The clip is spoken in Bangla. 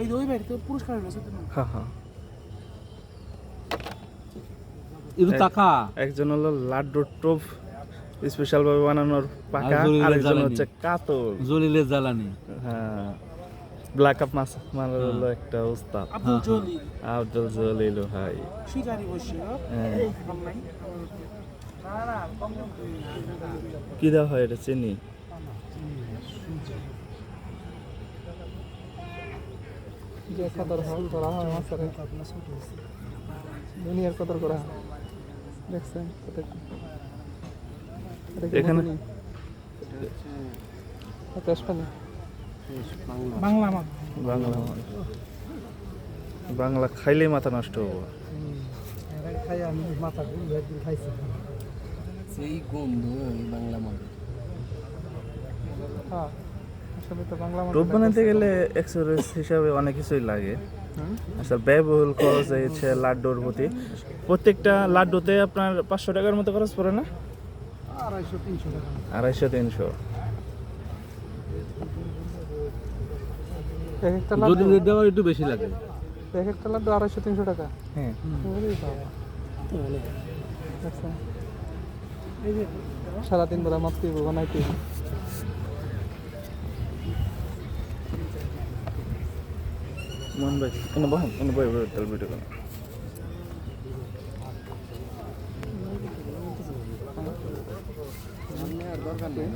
এই ওই বাড়িতে পুরস্কার রয়েছে তো। হ্যাঁ হ্যাঁ। একটু টাকা একজন হলো লাড্ডুর টোপ স্পেশাল ভাবে বানানোর পাকা, আর জলিলের আরেকজন জ্বালানি। হচ্ছে কাতল। জলিলের জ্বালানি। হ্যাঁ, ব্ল্যাক আপ মাছ মারার হলো একটা উস্তাদ আব্দুল জলিল আব্দুল জলিল ভাই। শিকারি বসে হ্যাঁ। অনলাইন কি দেওয়া হয় এটা? চিনি? যে কদর হল করা হয় মাছের দুনিয়ার কদর করা হয়। দেখছেন এখানে বাংলা মাছ। বাংলা বাংলা খাইলেই মাথা নষ্ট হবো। খাই আমি মাথা ঘুরে একদিন খাইছি। সেই গন্ধ এই বাংলা মাছ। হ্যাঁ আসলে তো বাংলা টোপ বানাতে গেলে এক্সেসরিজ হিসাবে অনেক কিছুই লাগে। আচ্ছা, ব্যয়বহুল খরচ হচ্ছে লাড্ডুর প্রতি। প্রত্যেকটা লাড্ডুতে আপনার 500 টাকার মতো খরচ পড়ে না? 250-300 টাকা। 250-300। এক একটা লাড্ডু জলিলের দেওয়া একটু বেশি লাগে। এক একটা লাড্ডু 250-300 টাকা। হ্যাঁ। ওরে বাবা। দেখছেন? সারাদিন ধরে মাপতে বানাইতে মন ভাই এনে বহেন, এনে বই বই তাহলে ভিডিও করো। আর দরকার নেই।